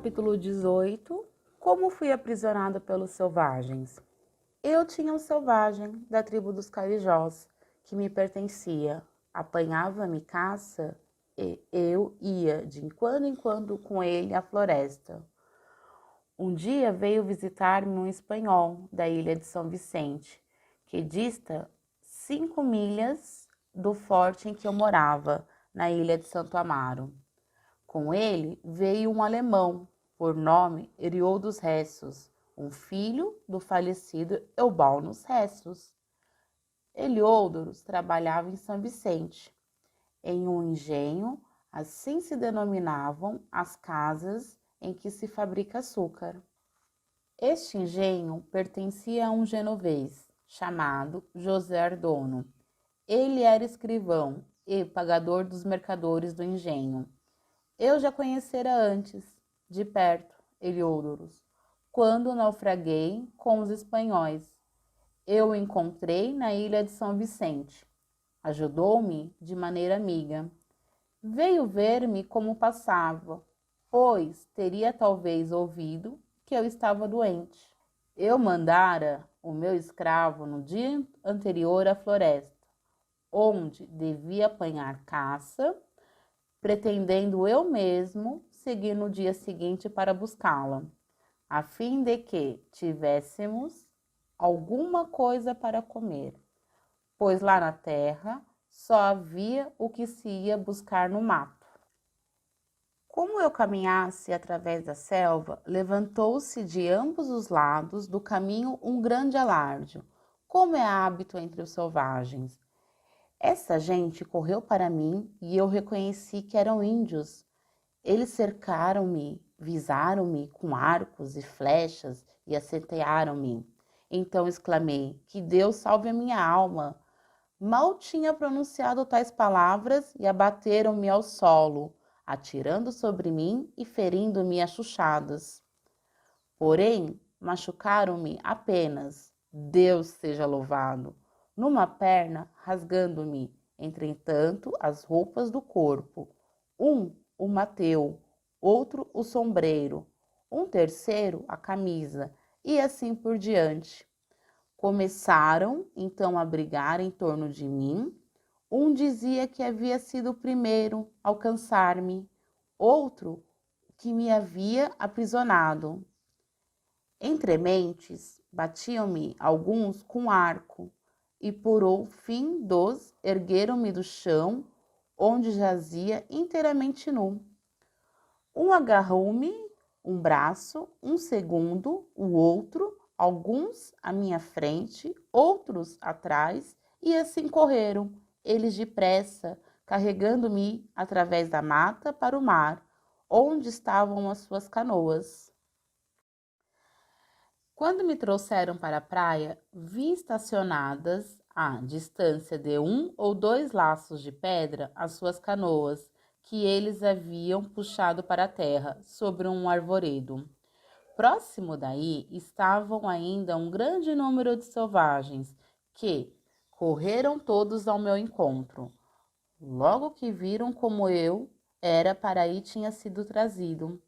Capítulo 18. Como fui aprisionado pelos selvagens? Eu tinha um selvagem da tribo dos Carijós que me pertencia. Apanhava-me caça e eu ia de quando em quando com ele à floresta. Um dia veio visitar-me um espanhol da ilha de São Vicente, que dista 5 milhas do forte em que eu morava, na ilha de Santo Amaro. Com ele veio um alemão, por nome Heriodos Ressus, um filho do falecido Eubalnos Ressus. Heliódoros trabalhava em São Vicente, em um engenho, assim se denominavam as casas em que se fabrica açúcar. Este engenho pertencia a um genovês, chamado José Ardono. Ele era escrivão e pagador dos mercadores do engenho. Eu já conhecera antes, de perto, Heliódoros, quando naufraguei com os espanhóis. Eu o encontrei na ilha de São Vicente. Ajudou-me de maneira amiga. Veio ver-me como passava, pois teria talvez ouvido que eu estava doente. Eu mandara o meu escravo no dia anterior à floresta, onde devia apanhar caça, pretendendo eu mesmo seguir no dia seguinte para buscá-la, a fim de que tivéssemos alguma coisa para comer, pois lá na terra só havia o que se ia buscar no mato. Como eu caminhasse através da selva, levantou-se de ambos os lados do caminho um grande alarde, como é hábito entre os selvagens. Essa gente correu para mim e eu reconheci que eram índios. Eles cercaram-me, visaram-me com arcos e flechas e assetearam-me. Então exclamei: que Deus salve a minha alma! Mal tinha pronunciado tais palavras e abateram-me ao solo, atirando sobre mim e ferindo-me a chuchadas. Porém, machucaram-me apenas, Deus seja louvado, numa perna, rasgando-me, entretanto, as roupas do corpo. Um o mateu, outro o sombreiro, um terceiro a camisa, e assim por diante. Começaram então a brigar em torno de mim. Um dizia que havia sido o primeiro a alcançar-me, outro que me havia aprisionado. Entre mentes, batiam-me alguns com arco, e por fim dos ergueram-me do chão, onde jazia inteiramente nu. Um agarrou-me um braço, um segundo, o outro, alguns à minha frente, outros atrás, e assim correram, eles depressa, carregando-me através da mata para o mar, onde estavam as suas canoas. Quando me trouxeram para a praia, vi estacionadas à distância de 1 ou 2 laços de pedra as suas canoas, que eles haviam puxado para a terra, sobre um arvoredo. Próximo daí estavam ainda um grande número de selvagens, que correram todos ao meu encontro. Logo que viram como eu era para aí tinha sido trazido,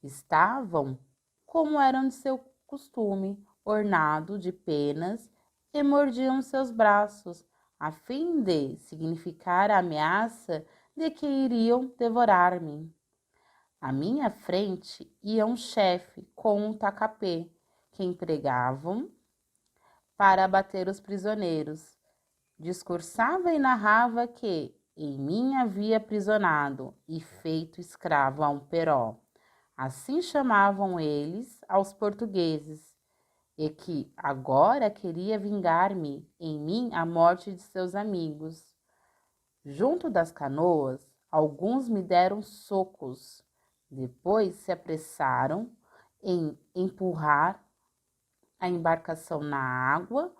estavam, como eram de seu costume, ornado de penas, e mordiam seus braços, a fim de significar a ameaça de que iriam devorar-me. À minha frente ia um chefe com um tacapé, que empregavam para abater os prisioneiros. Discursava e narrava que em mim havia aprisionado e feito escravo a um peró. Assim chamavam eles aos portugueses, e que agora queria vingar-me em mim a morte de seus amigos. Junto das canoas, alguns me deram socos. Depois se apressaram em empurrar a embarcação na água,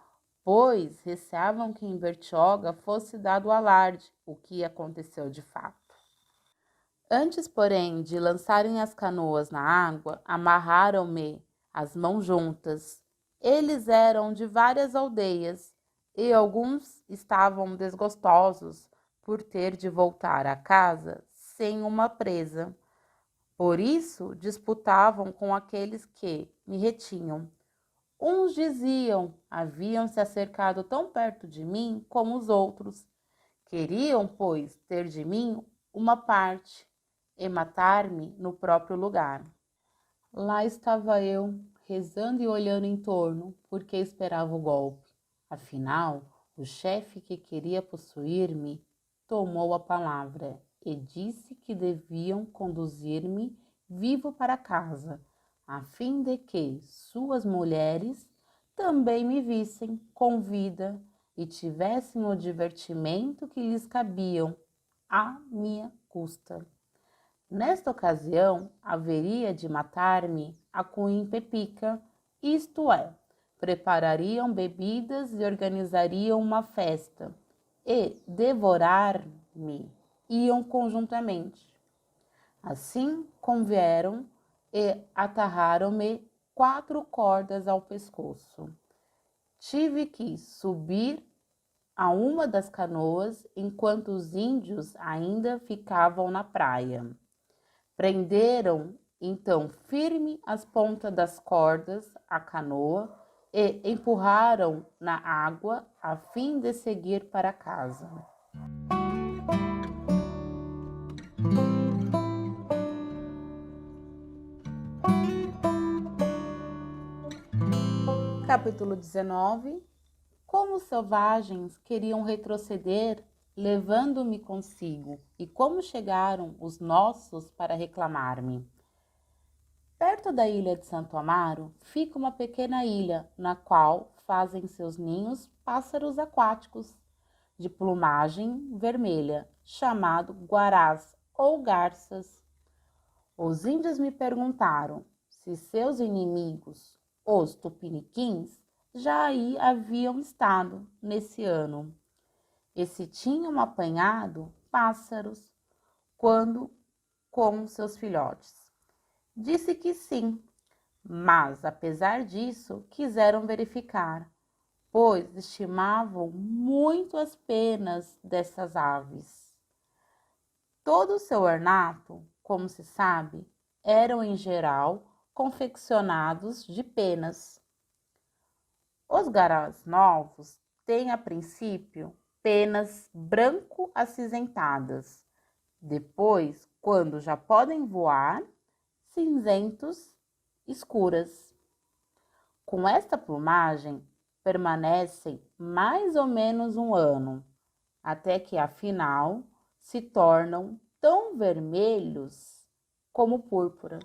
pois receavam que em Bertioga fosse dado alarde, o que aconteceu de fato. Antes, porém, de lançarem as canoas na água, amarraram-me as mãos juntas. Eles eram de várias aldeias e alguns estavam desgostosos por ter de voltar a casa sem uma presa. Por isso disputavam com aqueles que me retinham. Uns diziam, haviam se acercado tão perto de mim como os outros. Queriam, pois, ter de mim uma parte e matar-me no próprio lugar. Lá estava eu, rezando e olhando em torno, porque esperava o golpe. Afinal, o chefe que queria possuir-me tomou a palavra e disse que deviam conduzir-me vivo para casa, a fim de que suas mulheres também me vissem com vida e tivessem o divertimento que lhes cabiam à minha custa. Nesta ocasião, haveria de matar-me a Queen Pepica, isto é, preparariam bebidas e organizariam uma festa, e devorar-me iam conjuntamente. Assim convieram e atarraram-me 4 cordas ao pescoço. Tive que subir a uma das canoas enquanto os índios ainda ficavam na praia. Prenderam então firme as pontas das cordas à canoa e empurraram na água a fim de seguir para casa. Capítulo 19. Como os selvagens queriam retroceder, levando-me consigo, e como chegaram os nossos para reclamar-me. Perto da ilha de Santo Amaro fica uma pequena ilha, na qual fazem seus ninhos pássaros aquáticos de plumagem vermelha, chamado guarás ou garças. Os índios me perguntaram se seus inimigos, os tupiniquins, já aí haviam estado nesse ano, e se tinham apanhado pássaros quando com seus filhotes. Disse que sim, mas apesar disso quiseram verificar, pois estimavam muito as penas dessas aves. Todo o seu ornato, como se sabe, eram em geral confeccionados de penas. Os garás novos têm a princípio penas branco acinzentadas, depois, quando já podem voar, cinzentos escuras. Com esta plumagem permanecem mais ou menos um ano, até que afinal se tornam tão vermelhos como púrpura.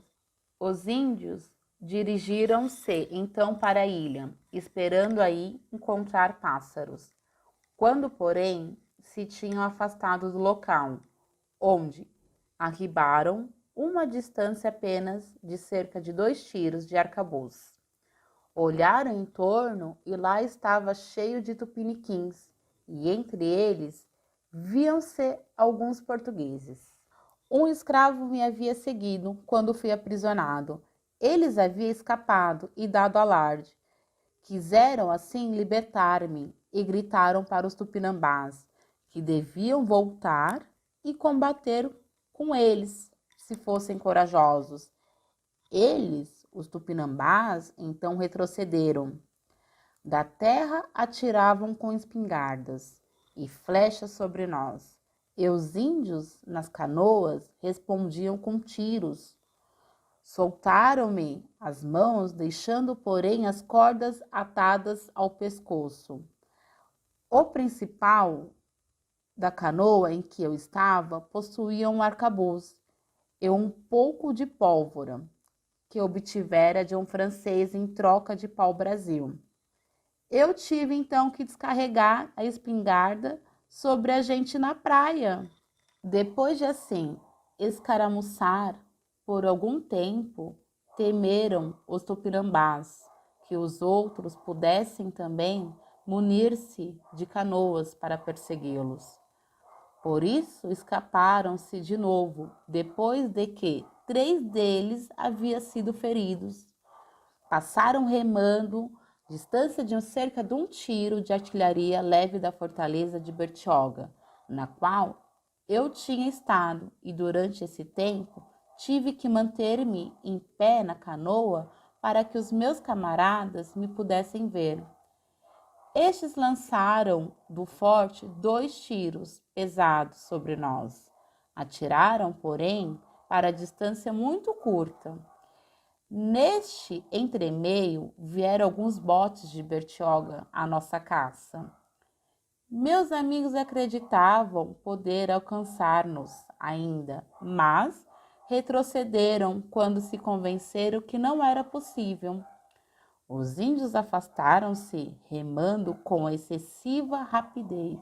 Os índios dirigiram-se então para a ilha, esperando aí encontrar pássaros. Quando, porém, se tinham afastado do local, onde arribaram uma distância apenas de cerca de 2 tiros de arcabuz. Olharam em torno e lá estava cheio de tupiniquins, e entre eles viam-se alguns portugueses. Um escravo me havia seguido quando fui aprisionado. Eles haviam escapado e dado alarde. Quiseram assim libertar-me e gritaram para os tupinambás que deviam voltar e combater com eles, se fossem corajosos. Eles, os tupinambás, então retrocederam. Da terra atiravam com espingardas e flechas sobre nós, e os índios nas canoas respondiam com tiros. Soltaram-me as mãos, deixando, porém, as cordas atadas ao pescoço. O principal da canoa em que eu estava possuía um arcabuz e um pouco de pólvora, que obtivera de um francês em troca de pau-brasil. Eu tive então que descarregar a espingarda sobre a gente na praia. Depois de assim escaramuçar por algum tempo, temeram os tupinambás que os outros pudessem também munir-se de canoas para persegui-los. Por isso escaparam-se de novo, depois de que 3 deles haviam sido feridos. Passaram remando, distância de cerca de 1 tiro de artilharia leve da fortaleza de Bertioga, na qual eu tinha estado, e durante esse tempo Tive que manter-me em pé na canoa para que os meus camaradas me pudessem ver. Estes lançaram do forte 2 tiros pesados sobre nós. Atiraram, porém, para distância muito curta. Neste entremeio vieram alguns botes de Bertioga à nossa caça. Meus amigos acreditavam poder alcançar-nos ainda, mas retrocederam quando se convenceram que não era possível. Os índios afastaram-se, remando com excessiva rapidez.